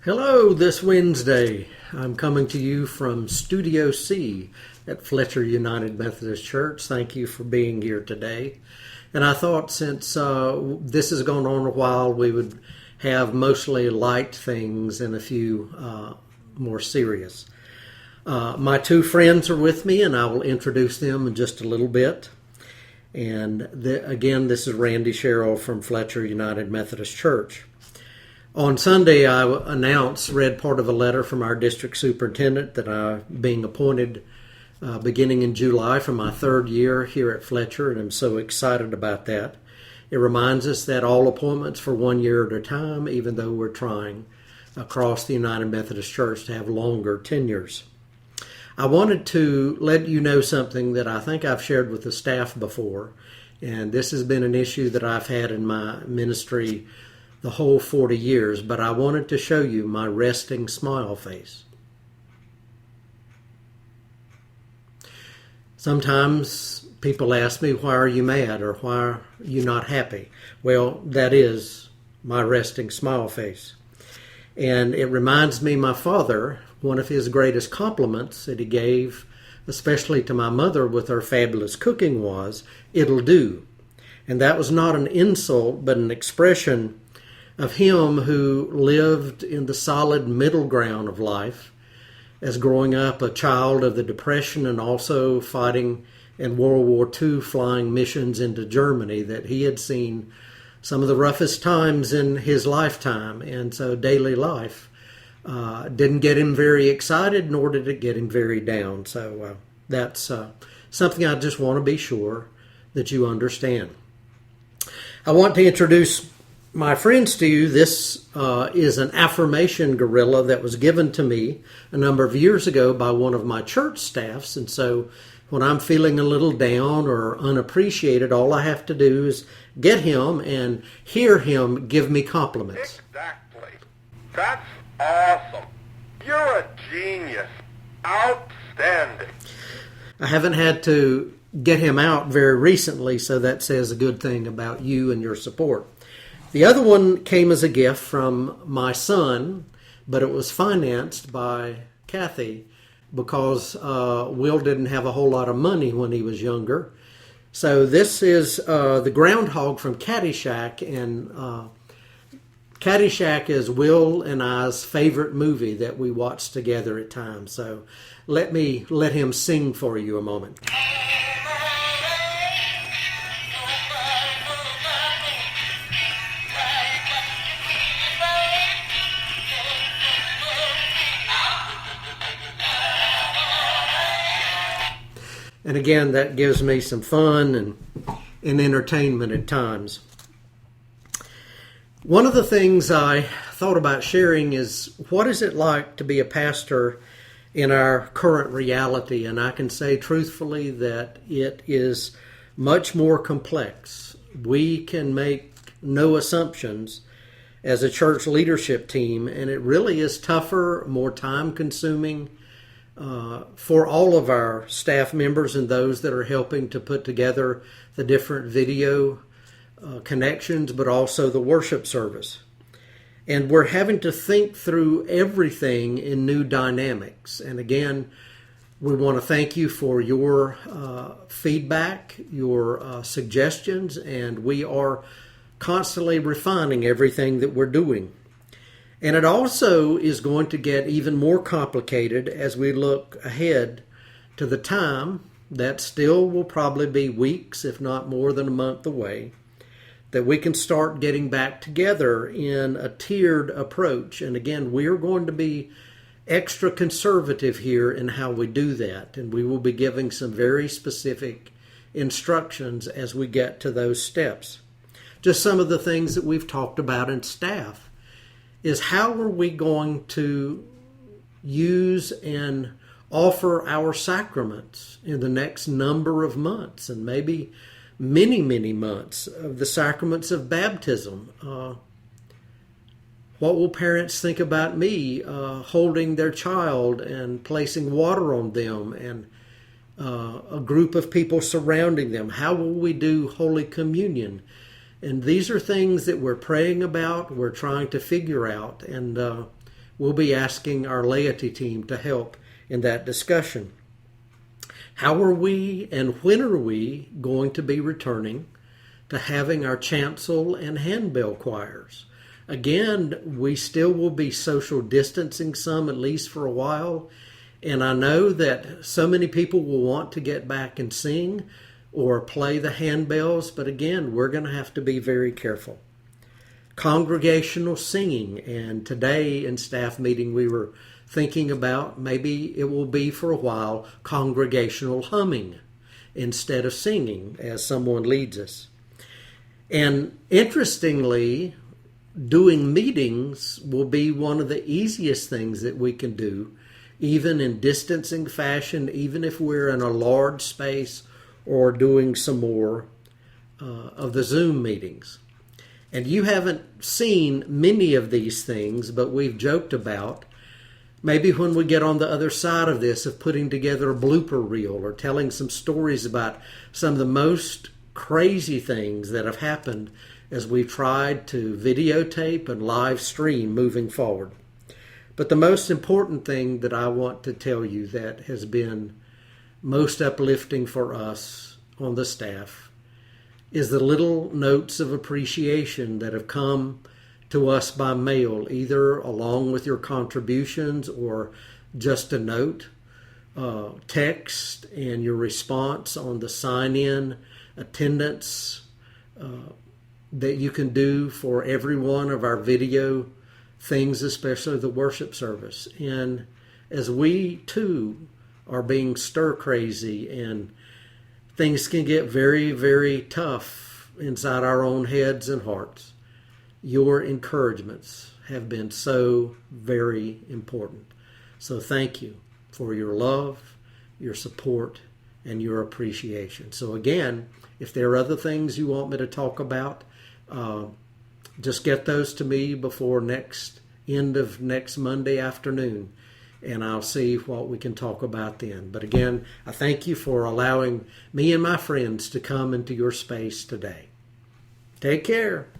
Hello, this Wednesday. I'm coming to you from Studio C at Fletcher United Methodist Church. Thank you for being here today. And I thought since this has gone on a while, we would have mostly light things and a few more serious. My two friends are with me, and I will introduce them in just a little bit. And again, this is Randy Sherrill from Fletcher United Methodist Church. On Sunday, I read part of a letter from our district superintendent that I'm being appointed beginning in July for my third year here at Fletcher, and I'm so excited about that. It reminds us that all appointments for 1 year at a time, even though we're trying across the United Methodist Church to have longer tenures. I wanted to let you know something that I think I've shared with the staff before, and this has been an issue that I've had in my ministry the whole 40 years, but I wanted to show you my resting smile face. Sometimes people ask me, why are you mad or why are you not happy? Well, that is my resting smile face. And it reminds me my father, one of his greatest compliments that he gave, especially to my mother with her fabulous cooking, was, "It'll do." And that was not an insult, but an expression of him who lived in the solid middle ground of life as growing up a child of the Depression and also fighting in World War II, flying missions into Germany, that he had seen some of the roughest times in his lifetime. And so daily life didn't get him very excited, nor did it get him very down. So that's something I just want to be sure that you understand. I want to introduce my friends to you. This is an affirmation gorilla that was given to me a number of years ago by one of my church staffs. And so when I'm feeling a little down or unappreciated, all I have to do is get him and hear him give me compliments. Exactly. That's awesome. You're a genius. Outstanding. I haven't had to get him out very recently, so that says a good thing about you and your support. The other one came as a gift from my son, but it was financed by Kathy because Will didn't have a whole lot of money when he was younger. So this is the groundhog from Caddyshack, and Caddyshack is Will and I's favorite movie that we watch together at times. So let him sing for you a moment. And again, that gives me some fun and entertainment at times. One of the things I thought about sharing is, what is it like to be a pastor in our current reality? And I can say truthfully that it is much more complex. We can make no assumptions as a church leadership team, and it really is tougher, more time-consuming for all of our staff members and those that are helping to put together the different video connections, but also the worship service. And we're having to think through everything in new dynamics. And again, we want to thank you for your feedback, your suggestions, and we are constantly refining everything that we're doing. And it also is going to get even more complicated as we look ahead to the time that still will probably be weeks, if not more than a month away, that we can start getting back together in a tiered approach. And again, we're going to be extra conservative here in how we do that. And we will be giving some very specific instructions as we get to those steps. Just some of the things that we've talked about in staff is, how are we going to use and offer our sacraments in the next number of months, and maybe many, many months, of the sacraments of baptism. What will parents think about me holding their child and placing water on them and a group of people surrounding them? How will we do Holy Communion? And these are things that we're praying about, we're trying to figure out, and we'll be asking our laity team to help in that discussion. How are we and when are we going to be returning to having our chancel and handbell choirs? Again, we still will be social distancing some, at least for a while. And I know that so many people will want to get back and sing or play the handbells, but again, we're going to have to be very careful. Congregational singing, and today in staff meeting we were thinking about maybe it will be for a while congregational humming instead of singing as someone leads us. And interestingly, doing meetings will be one of the easiest things that we can do, even in distancing fashion, even if we're in a large space or doing some more of the Zoom meetings. And you haven't seen many of these things, but we've joked about maybe when we get on the other side of this, of putting together a blooper reel or telling some stories about some of the most crazy things that have happened as we've tried to videotape and live stream moving forward. But the most important thing that I want to tell you that has been most uplifting for us on the staff is the little notes of appreciation that have come to us by mail, either along with your contributions or just a note, text, and your response on the sign-in attendance that you can do for every one of our video things, especially the worship service. And as we too are being stir crazy and things can get very, very tough inside our own heads and hearts, your encouragements have been so very important. So thank you for your love, your support, and your appreciation. So again, if there are other things you want me to talk about, just get those to me before end of next Monday afternoon, and I'll see what we can talk about then. But again, I thank you for allowing me and my friends to come into your space today. Take care.